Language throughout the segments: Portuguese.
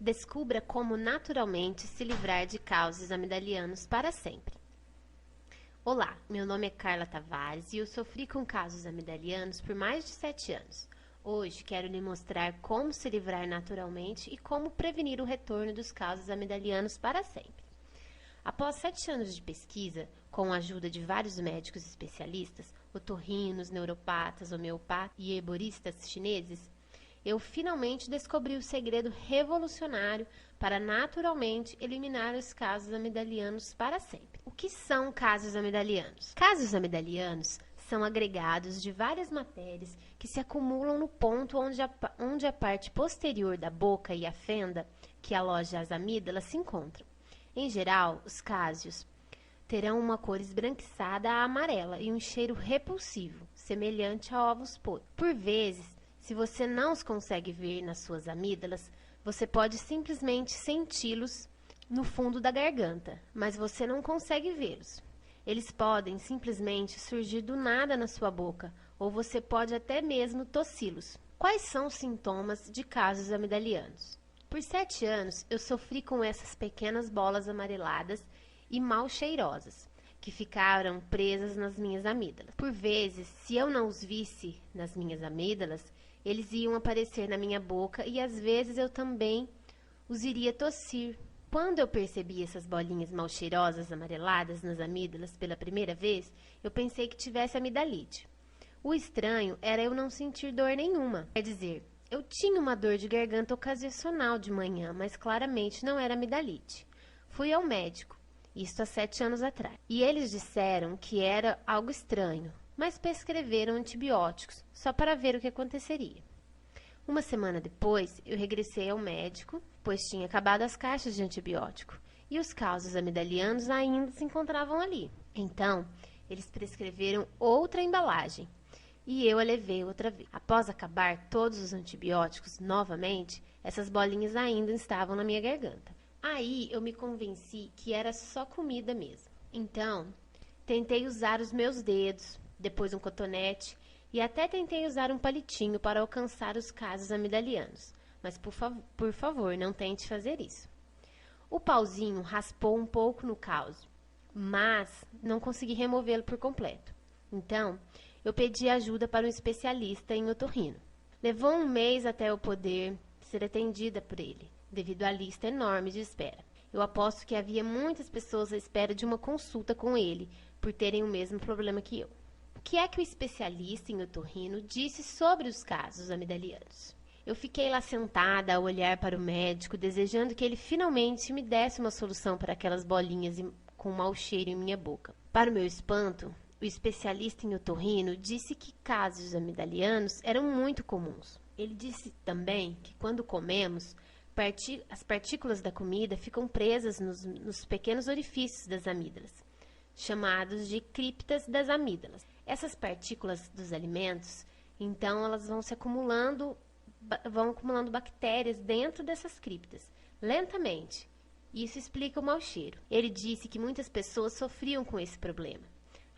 Descubra como naturalmente se livrar de causos amidalianos para sempre. Olá, meu nome é Carla Tavares e eu sofri com casos amidalianos por mais de 7 anos. Hoje quero lhe mostrar como se livrar naturalmente e como prevenir o retorno dos causos amidalianos para sempre. Após 7 anos de pesquisa, com a ajuda de vários médicos especialistas, otorrinos, neuropatas, homeopatas e herboristas chineses, eu finalmente descobri o segredo revolucionário para naturalmente eliminar os casos amidalianos para sempre. O que são casos amidalianos? Casos amidalianos são agregados de várias matérias que se acumulam no ponto onde a parte posterior da boca e a fenda, que aloja as amígdalas, se encontram. Em geral, os cásios terão uma cor esbranquiçada a amarela e um cheiro repulsivo, semelhante a ovos podres. Por vezes, se você não os consegue ver nas suas amígdalas, você pode simplesmente senti-los no fundo da garganta, mas você não consegue vê-los. Eles podem simplesmente surgir do nada na sua boca, ou você pode até mesmo tossi-los. Quais são os sintomas de casos amidalianos? Por 7 anos, eu sofri com essas pequenas bolas amareladas e mal cheirosas, que ficaram presas nas minhas amígdalas. Por vezes, se eu não os visse nas minhas amígdalas, eles iam aparecer na minha boca e às vezes eu também os iria tossir. Quando eu percebi essas bolinhas mal cheirosas amareladas nas amígdalas pela primeira vez, eu pensei que tivesse amidalite. O estranho era eu não sentir dor nenhuma. Quer dizer, eu tinha uma dor de garganta ocasional de manhã, mas claramente não era amidalite. Fui ao médico, isto há 7 anos atrás, e eles disseram que era algo estranho, mas prescreveram antibióticos, só para ver o que aconteceria. Uma semana depois, eu regressei ao médico, pois tinha acabado as caixas de antibiótico, e os causos amidalianos ainda se encontravam ali. Então, eles prescreveram outra embalagem, e eu a levei outra vez. Após acabar todos os antibióticos novamente, essas bolinhas ainda estavam na minha garganta. Aí, eu me convenci que era só comida mesmo. Então, tentei usar os meus dedos, depois um cotonete, e até tentei usar um palitinho para alcançar os casos amidalianos. Mas, por favor, não tente fazer isso. O pauzinho raspou um pouco no causo, mas não consegui removê-lo por completo. Então, eu pedi ajuda para um especialista em otorrino. Levou um mês até eu poder ser atendida por ele, devido à lista enorme de espera. Eu aposto que havia muitas pessoas à espera de uma consulta com ele, por terem o mesmo problema que eu. O que é que o especialista em otorrino disse sobre os casos amidalianos? Eu fiquei lá sentada a olhar para o médico, desejando que ele finalmente me desse uma solução para aquelas bolinhas com mau cheiro em minha boca. Para o meu espanto, o especialista em otorrino disse que casos amidalianos eram muito comuns. Ele disse também que quando comemos, as partículas da comida ficam presas nos pequenos orifícios das amígdalas, chamados de criptas das amígdalas. Essas partículas dos alimentos, então, elas vão acumulando bactérias dentro dessas criptas, lentamente. Isso explica o mau cheiro. Ele disse que muitas pessoas sofriam com esse problema,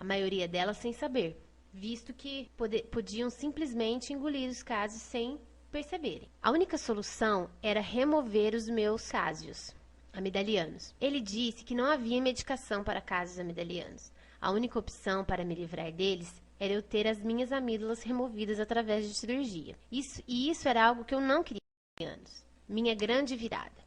a maioria delas sem saber, visto que podiam simplesmente engolir os casos sem perceberem. A única solução era remover os meus cásios amidalianos. Ele disse que não havia medicação para casos amidalianos. A única opção para me livrar deles era eu ter as minhas amígdalas removidas através de cirurgia. Isso era algo que eu não queria há anos. Minha grande virada.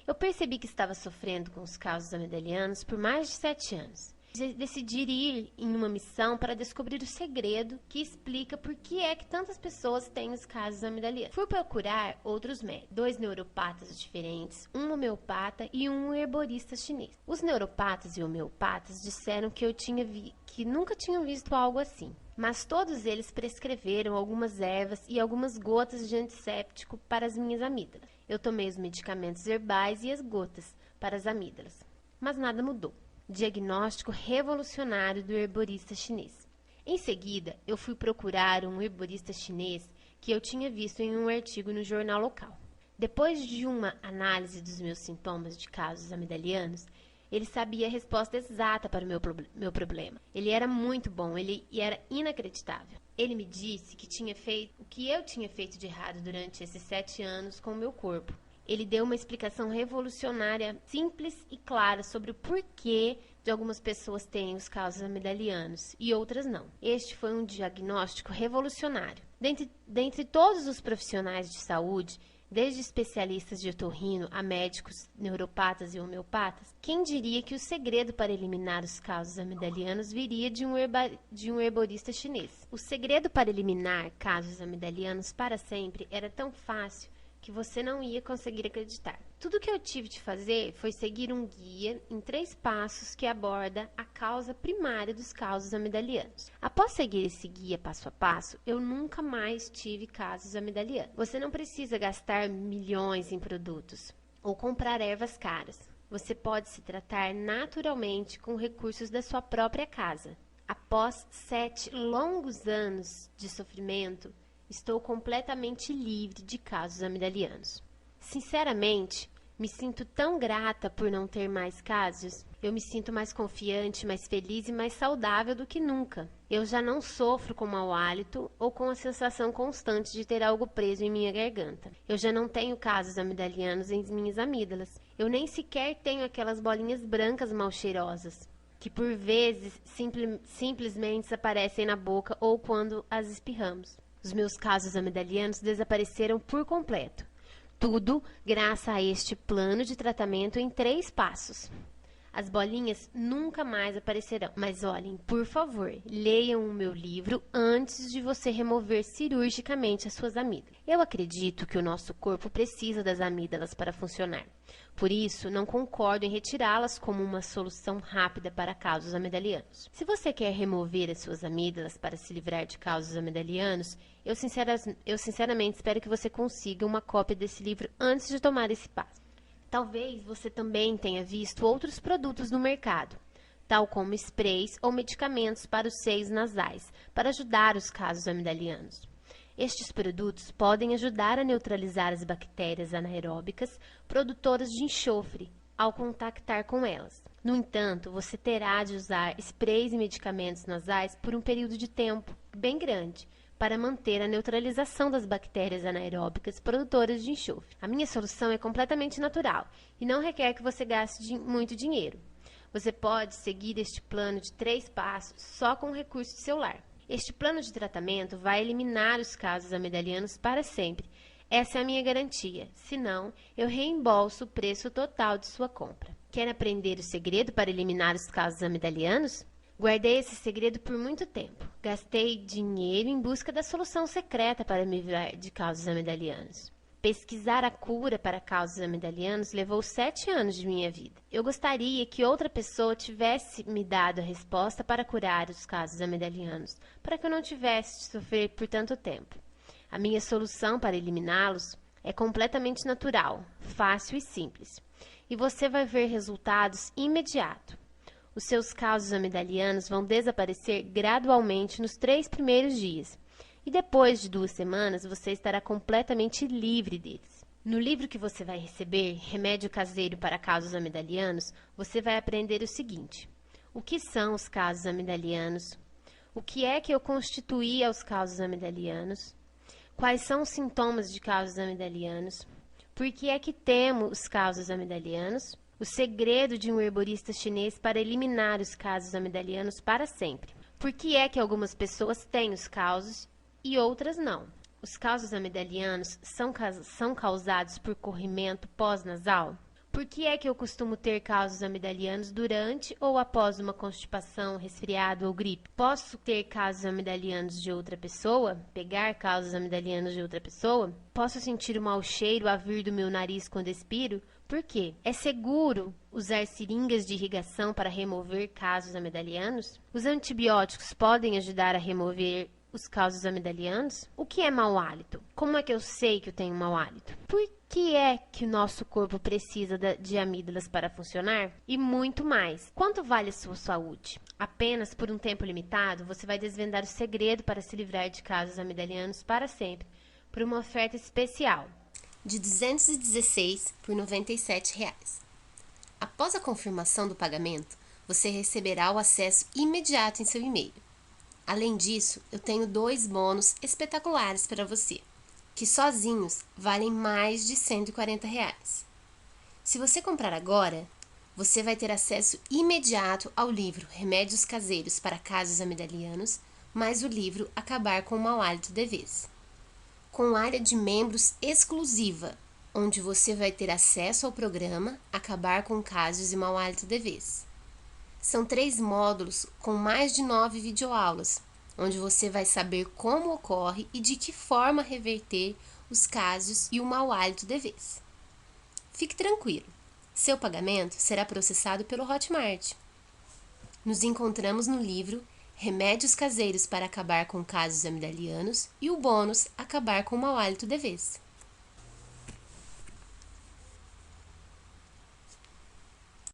Eu percebi que estava sofrendo com os casos amidalianos por mais de 7 anos. Decidi ir em uma missão para descobrir o segredo que explica por que é que tantas pessoas têm os casos amidalianos. Fui procurar outros médicos, 2 neuropatas diferentes, um homeopata e um herborista chinês. Os neuropatas e homeopatas disseram que nunca tinham visto algo assim, mas todos eles prescreveram algumas ervas e algumas gotas de antisséptico para as minhas amígdalas. Eu tomei os medicamentos herbais e as gotas para as amígdalas, mas nada mudou. Diagnóstico revolucionário do herborista chinês. Em seguida, eu fui procurar um herborista chinês que eu tinha visto em um artigo no jornal local. Depois de uma análise dos meus sintomas de casos amidalianos, ele sabia a resposta exata para o meu problema. Ele era muito bom, ele era inacreditável. Ele me disse que tinha feito o que eu tinha feito de errado durante esses 7 anos com o meu corpo Ele deu uma explicação revolucionária, simples e clara sobre o porquê de algumas pessoas terem os causos amidalianos e outras não. Este foi um diagnóstico revolucionário. Dentre todos os profissionais de saúde, desde especialistas de otorrino a médicos, neuropatas e homeopatas, quem diria que o segredo para eliminar os causos amidalianos viria de um herborista chinês? O segredo para eliminar casos amidalianos para sempre era tão fácil que você não ia conseguir acreditar. Tudo que eu tive de fazer foi seguir um guia em 3 passos que aborda a causa primária dos causos amidalianos. Após seguir esse guia passo a passo, eu nunca mais tive casos amidalianos. Você não precisa gastar milhões em produtos ou comprar ervas caras. Você pode se tratar naturalmente com recursos da sua própria casa. Após 7 longos anos de sofrimento, estou completamente livre de casos amidalianos. Sinceramente, me sinto tão grata por não ter mais casos. Eu me sinto mais confiante, mais feliz e mais saudável do que nunca. Eu já não sofro com mau hálito ou com a sensação constante de ter algo preso em minha garganta. Eu já não tenho casos amidalianos em minhas amígdalas. Eu nem sequer tenho aquelas bolinhas brancas mal cheirosas, que por vezes simplesmente aparecem na boca ou quando as espirramos. Os meus casos amidalianos desapareceram por completo. Tudo graças a este plano de tratamento em 3 passos. As bolinhas nunca mais aparecerão. Mas olhem, por favor, leiam o meu livro antes de você remover cirurgicamente as suas amígdalas. Eu acredito que o nosso corpo precisa das amígdalas para funcionar. Por isso, não concordo em retirá-las como uma solução rápida para casos amidalianos. Se você quer remover as suas amígdalas para se livrar de casos amidalianos, eu sinceramente espero que você consiga uma cópia desse livro antes de tomar esse passo. Talvez você também tenha visto outros produtos no mercado, tal como sprays ou medicamentos para os seios nasais, para ajudar os casos amidalianos. Estes produtos podem ajudar a neutralizar as bactérias anaeróbicas produtoras de enxofre ao contactar com elas. No entanto, você terá de usar sprays e medicamentos nasais por um período de tempo bem grande, para manter a neutralização das bactérias anaeróbicas produtoras de enxofre. A minha solução é completamente natural e não requer que você gaste muito dinheiro. Você pode seguir este plano de 3 passos só com o recurso de seu lar. Este plano de tratamento vai eliminar os casos amidalianos para sempre. Essa é a minha garantia. Senão, eu reembolso o preço total de sua compra. Quer aprender o segredo para eliminar os casos amidalianos? Guardei esse segredo por muito tempo. Gastei dinheiro em busca da solução secreta para me livrar de casos amidalianos. Pesquisar a cura para casos amidalianos levou 7 anos de minha vida. Eu gostaria que outra pessoa tivesse me dado a resposta para curar os casos amidalianos, para que eu não tivesse de sofrer por tanto tempo. A minha solução para eliminá-los é completamente natural, fácil e simples. E você vai ver resultados imediatos. Os seus casos amidalianos vão desaparecer gradualmente nos 3 primeiros dias. E depois de 2 semanas, você estará completamente livre deles. No livro que você vai receber, Remédio Caseiro para Casos Amidalianos, você vai aprender o seguinte: o que são os casos amidalianos? O que é que eu constituí aos casos amidalianos? Quais são os sintomas de casos amidalianos? Por que é que temos os casos amidalianos? O segredo de um herborista chinês para eliminar os casos amidalianos para sempre. Por que é que algumas pessoas têm os causos e outras não? Os casos amidalianos são causados por corrimento pós-nasal? Por que é que eu costumo ter casos amidalianos durante ou após uma constipação, resfriado ou gripe? Posso ter casos amidalianos de outra pessoa? Pegar casos amidalianos de outra pessoa? Posso sentir o mau cheiro a vir do meu nariz quando expiro? Por quê? É seguro usar seringas de irrigação para remover casos amidalianos? Os antibióticos podem ajudar a remover os casos amidalianos? O que é mau hálito? Como é que eu sei que eu tenho mau hálito? Por que é que o nosso corpo precisa de amígdalas para funcionar? E muito mais. Quanto vale a sua saúde? Apenas por um tempo limitado, você vai desvendar o segredo para se livrar de casos amidalianos para sempre, por uma oferta especial de R$ 216 por R$ 97. Após a confirmação do pagamento, você receberá o acesso imediato em seu e-mail. Além disso, eu tenho 2 bônus espetaculares para você. que sozinhos valem mais de R$ 140. Se você comprar agora, você vai ter acesso imediato ao livro Remédios Caseiros para Casos Amidalianos, mais o livro Acabar com o Mau Hálito de Vez, com área de membros exclusiva, onde você vai ter acesso ao programa Acabar com Casos e Mau Hálito de Vez. São 3 módulos com mais de 9 videoaulas, onde você vai saber como ocorre e de que forma reverter os casos e o mau hálito de vez. Fique tranquilo, seu pagamento será processado pelo Hotmart. Nos encontramos no livro Remédios Caseiros para Acabar com Casos Amidalianos e o bônus Acabar com o Mau Hálito de Vez.